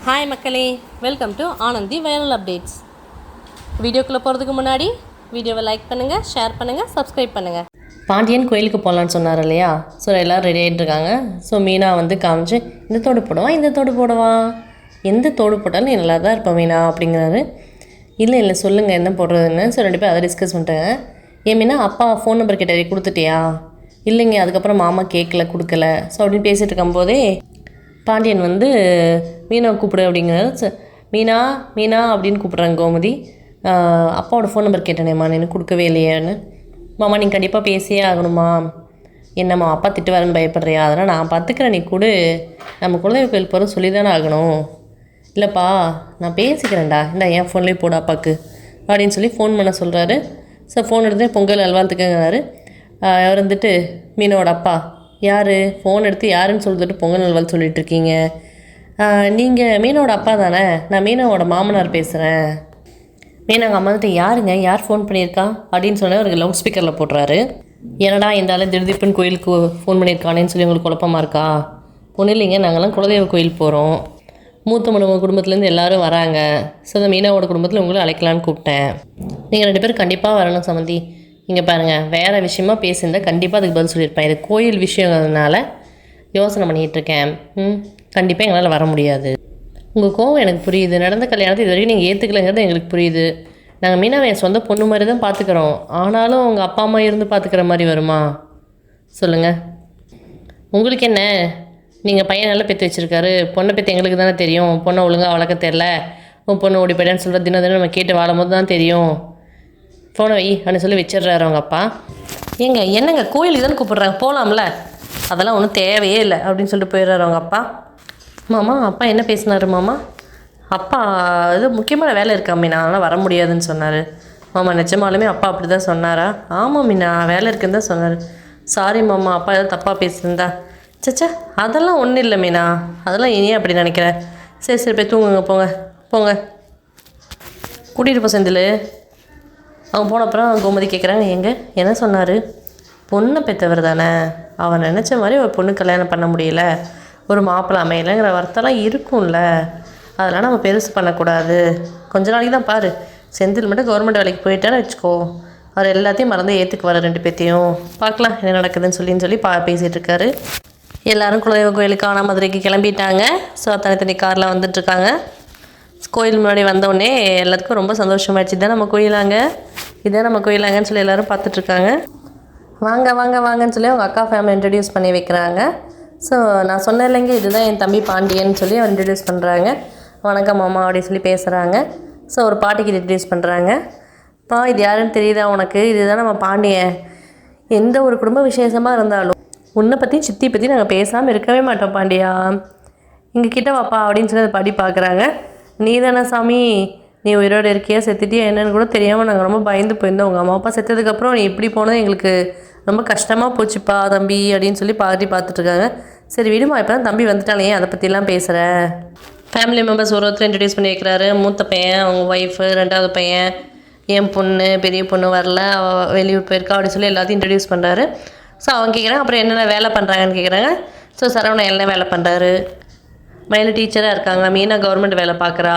Hi மக்களே, welcome to Anandhi viral updates. வீடியோக்குள்ளே போகிறதுக்கு முன்னாடி வீடியோவை லைக் பண்ணுங்கள், ஷேர் பண்ணுங்கள், சப்ஸ்கிரைப் பண்ணுங்கள். பாண்டியன் கோயிலுக்கு போகலான்னு சொன்னார் இல்லையா? ஸோ எல்லோரும் ரெடி ஆகிட்டுருக்காங்க. ஸோ மீனா வந்து காமிச்சு இந்த தோடு போடுவா, இந்த தோடு போடுவா, எந்த தோடு போட்டாலும் நீ நல்லா தான் இருப்பேன் மீனா அப்படிங்கிறாரு. இல்லை சொல்லுங்கள் என்ன போடுறதுன்னு. ஸோ 2 பேர் அதை டிஸ்கஸ் பண்ணிட்டாங்க. ஏன் மீனா அப்பா ஃபோன் நம்பர் கேட்டாரே கொடுத்துட்டியா? இல்லைங்க, அதுக்கப்புறம் மாமா கேட்கல கொடுக்கல. ஸோ அப்படின்னு பேசிகிட்டு இருக்கும்போதே பாண்டியன் வந்து மீனாவை கூப்பிடு அப்படிங்கிறாரு. மீனா மீனா அப்படின்னு கூப்பிட்றாங்க கோமதி. அப்பாவோட ஃபோன் நம்பர் கேட்டேனேம்மா, நீ கொடுக்கவே இல்லையான்னு. மாமா நீங்கள் கண்டிப்பாக பேசியே ஆகணுமா? என்னம்மா அப்பா திட்டுவாருன்னு பயப்படுறியா? அதனால் நான் பார்த்துக்கிறேன், நீ கொடு. நம்ம குலதெய்வ கோயில் போகிற சொல்லி தானே ஆகணும். இல்லைப்பா நான் பேசிக்கிறேன்டா, இந்த என் ஃபோன்லேயே போடு அப்பாவுக்கு அப்படின்னு சொல்லி ஃபோன் பண்ண சொல்கிறாரு. ஸோ ஃபோன் எடுத்து பொங்கல் நல்வாழ்த்துக்குங்கிறாரு. அவர் வந்துட்டு மீனோட அப்பா யார் ஃபோன் எடுத்து யாருன்னு சொல்லிட்டு பொங்கல் நல்வாழ்த்து சொல்லிட்டு இருக்கீங்க? நீங்கள் மீனோட அப்பா தானே? நான் மீனாவோட மாமனார் பேசுகிறேன். மீனாங்க அம்மா வந்துட்டு யாருங்க, யார் ஃபோன் பண்ணியிருக்கா அப்படின்னு சொன்னால் அவருக்கு லவுட் ஸ்பீக்கரில் போட்டுறாரு. என்னடா இந்த ஆள் திடீர்னு கோயிலுக்கு ஃபோன் பண்ணியிருக்கானேன்னு சொல்லி உங்களுக்கு குழப்பமாக இருக்கா? ஒன்றும் இல்லைங்க, நாங்கள்லாம் குலதெய்வ கோயில் போகிறோம். மூத்த மனுவ குடும்பத்துலேருந்து எல்லோரும் வராங்க. ஸோ அந்த மீனாவோட குடும்பத்தில் உங்களை அழைக்கலான்னு கூப்பிட்டேன். நீங்கள் 2 பேரும் கண்டிப்பாக வரணும் சமந்தி. இங்கே பாருங்கள், வேறு விஷயமா பேசியிருந்தால் கண்டிப்பாக அதுக்கு பதில் சொல்லியிருப்பேன். இது கோயில் விஷயங்கிறதுனால யோசனை பண்ணிகிட்ருக்கேன். கண்டிப்பாக எங்களால் வர முடியாது. உங்கள் கோவம் எனக்கு புரியுது. நடந்த கல்யாணத்தை இது வரைக்கும் நீங்கள் ஏற்றுக்கலைங்கிறது எங்களுக்கு புரியுது. நாங்கள் மீனாவை என் சொந்த பொண்ணு மாதிரி தான் பார்த்துக்குறோம். ஆனாலும் உங்கள் அப்பா அம்மா இருந்து பார்த்துக்கிற மாதிரி வருமா சொல்லுங்கள்? உங்களுக்கு என்ன, நீங்கள் பையன் நல்லா பெற்று வச்சுருக்காரு, பொண்ணை பெற்று எங்களுக்கு தானே தெரியும். பொண்ணை ஒழுங்காக வளர்க்க தெரில, உன் பொண்ணு ஓடி போயிட்டான்னு சொல்கிற தினம் நம்ம கேட்டு வாழும்போது தான் தெரியும். ஃபோனை வை அப்படின்னு சொல்லி வச்சிடுறாரு அவங்க அப்பா. என்னங்க கோயிலுக்கு தானே கூப்பிட்றாங்க, போகலாம்ல, அதெல்லாம் ஒன்றும் தேவையே இல்லை அப்படின்னு சொல்லிட்டு போயிடுறாரு அவங்க அப்பா. மாமா அப்பா என்ன பேசினார் மாமா? அப்பா இது முக்கியமான வேலை இருக்கா மீனா, அதனால் வர முடியாதுன்னு சொன்னார். மாமா நிஜமாலுமே அப்பா அப்படி தான் சொன்னாரா? ஆமாம் மீனா, வேலை இருக்குன்னு தான் சொன்னார். சாரி மாமா, அப்பா ஏதாவது தப்பாக பேசியிருந்தா. சச்சா அதெல்லாம் ஒன்றும் இல்லை மீனா, அதெல்லாம் இனியே அப்படி நினைக்கிறேன். சரி போய் தூங்குங்க, போங்க கூட்டிகிட்டு போ செந்தில். அவங்க போனப்புறம் கோமதி கேட்குறாங்க, என்ன சொன்னார்? பொண்ணை பெற்றவர் தானே, அவன் நினச்ச மாதிரி ஒரு பொண்ணு கல்யாணம் பண்ண முடியல, ஒரு மாப்பிள்ளை அமையலைங்கிற வருத்தம்லாம் இருக்கும்ல, அதெல்லாம் நம்ம பெருசு பண்ணக்கூடாது. கொஞ்ச நாளைக்கு தான் பாரு, செந்தில் மட்டும் கவர்மெண்ட் வேலைக்கு போயிட்டான்னு வச்சுக்கோ, அவர் எல்லாத்தையும் மறந்து ஏற்றுக்கு 2 பேர்த்தையும் பார்க்கலாம் என்ன நடக்குதுன்னு சொல்லி பேசிகிட்டு இருக்காரு. எல்லோரும் குலதெய்வ கோயிலுக்கான மதுரைக்கு கிளம்பிட்டாங்க. ஸோ தனித்தனி காரில் வந்துட்டுருக்காங்க. கோயில் முன்னாடி வந்தோடனே எல்லாத்துக்கும் ரொம்ப சந்தோஷமாகிடுச்சு. இதான் நம்ம கோயிலாங்கன்னு சொல்லி எல்லோரும் பார்த்துட்ருக்காங்க. வாங்கன்னு சொல்லி அவங்க அக்கா ஃபேமிலி இன்ட்ரடியூஸ் பண்ணி வைக்கிறாங்க. ஸோ நான் சொன்னேன் இல்லைங்க, இதுதான் என் தம்பி பாண்டியன் சொல்லி அவர் இன்ட்ரடியூஸ் பண்ணுறாங்க. வணக்கம் மாமா அப்படின்னு சொல்லி பேசுகிறாங்க. ஸோ ஒரு பாட்டிக்கு இன்ட்ரடியூஸ் பண்ணுறாங்க. இது யாருன்னு தெரியுதா உனக்கு? இதுதான் நம்ம பாண்டியன். எந்த ஒரு குடும்ப விசேஷமாக இருந்தாலும் உன்னை பற்றி சித்தி பற்றி நாங்கள் பேசாமல் இருக்கவே மாட்டோம் பாண்டியா. இங்கே கிட்ட வாப்பா அப்படின்னு சொல்லி அதை பாட்டி பார்க்குறாங்க. நீ தானே சாமி, நீ உயிரோடு இருக்கியா செத்துட்டியா என்னன்னு கூட தெரியாமல் நாங்கள் ரொம்ப பயந்து போயிருந்தோம். உங்கள் அம்மா அப்பா செத்ததுக்கப்புறம் நீ இப்படி போனது எங்களுக்கு ரொம்ப கஷ்டமாக போச்சுப்பா தம்பி அப்படின்னு சொல்லி பாட்டி பார்த்துட்ருக்காங்க. சரி விடுமா, இப்போ தான் தம்பி வந்துட்டானே அதை பற்றிலாம் பேசுகிற. ஃபேமிலி மெம்பர்ஸ் ஒருத்தர் இன்ட்ரடியூஸ் பண்ணி வைக்கிறாரு. மூத்த பையன், அவங்க ஒய்ஃபு, 2வது பையன், என் பொண்ணு, பெரிய பொண்ணு வரல, வெளியூர் போயிருக்கா அப்படின்னு சொல்லி எல்லாத்தையும் இன்ட்ரடியூஸ் பண்ணுறாரு. ஸோ அவங்க கேட்குறாங்க அப்புறம் என்னென்ன வேலை பண்ணுறாங்கன்னு கேட்குறாங்க. ஸோ சரவணன் எல்லாம் வேலை பண்ணுறாரு, மயில டீச்சராக இருக்காங்க, மீனா கவர்மெண்ட் வேலை பார்க்குறா,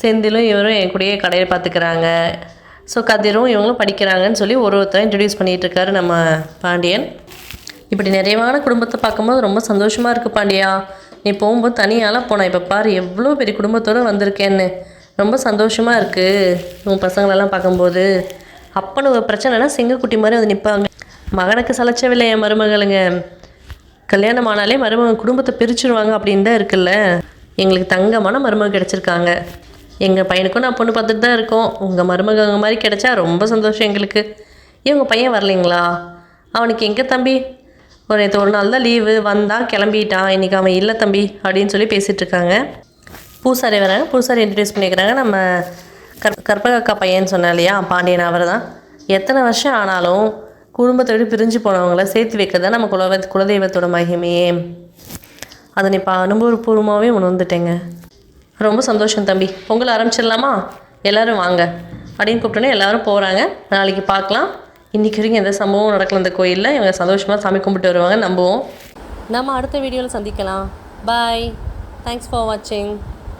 செந்திலும் இவரும் என் கூடயே கடையை பார்த்துக்கிறாங்க, ஸோ கதிரும் இவங்களும் படிக்கிறாங்கன்னு சொல்லி ஒருத்தரை இன்ட்ரடியூஸ் பண்ணிகிட்ருக்காரு நம்ம பாண்டியன். இப்படி நிறைவான குடும்பத்தை பார்க்கும்போது ரொம்ப சந்தோஷமாக இருக்குது பாண்டியா. நீ போகும்போது தனியாலாம் போனேன், இப்போ பாரு எவ்வளோ பெரிய குடும்பத்தோடு வந்திருக்கேன்னு ரொம்ப சந்தோஷமாக இருக்குது. உங்கள் பசங்களெல்லாம் பார்க்கும்போது அப்பன்னு ஒரு பிரச்சனைனா சிங்கக்குட்டி மாதிரி வந்து நிற்பாங்க. மகனுக்கு சலைச்சவில்லை என் மருமகளுங்க, கல்யாணம் ஆனாலே மருமகன் குடும்பத்தை பிரிச்சுடுவாங்க அப்படின்னு தான் இருக்குல்ல. எங்களுக்கு தங்கமான மருமகள் கிடச்சிருக்காங்க. எங்கள் பையனுக்கும் நான் பொண்ணு பார்த்துட்டு தான் இருக்கோம். உங்கள் மருமகங்க மாதிரி கிடச்சா ரொம்ப சந்தோஷம் எங்களுக்கு. உங்கள் பையன் வரலைங்களா? அவனுக்கு எங்கே தம்பி, ஒரு நாள் தான் லீவு, வந்தான் கிளம்பிட்டான், இன்றைக்கி அவன் இல்லை தம்பி அப்படின்னு சொல்லி பேசிகிட்ருக்காங்க. பூசாரி வராங்க, பூசாரி இன்ட்ரடியூஸ் பண்ணிக்கிறாங்க. நம்ம கற்பகக்கா பையன்னு சொன்னா இல்லையா பாண்டியன், அவர் தான். எத்தனை வருஷம் ஆனாலும் குடும்பத்தோடு பிரிஞ்சு போனவங்கள சேர்த்து வைக்க தான் நம்ம குலதெய்வத்தோட மகிமையே. அதை நீ இப்போ அனுபவபூர்வமாகவே உணர்ந்துட்டேங்க. ரொம்ப சந்தோஷம் தம்பி. பொங்கல் ஆரம்பிச்சிடலாமா? எல்லோரும் வாங்க அப்படின்னு கூப்பிட்டோன்னே எல்லோரும் போகிறாங்க. நாளைக்கு பார்க்கலாம். இன்றைக்கி வரைக்கும் எந்த சம்பவம் நடக்கல இந்த கோயிலில். இவங்க சந்தோஷமாக சாமி கும்பிட்டு வருவாங்க நம்புவோம். நம்ம அடுத்த வீடியோவில் சந்திக்கலாம். பாய். தேங்க்ஸ் ஃபார் வாட்சிங்.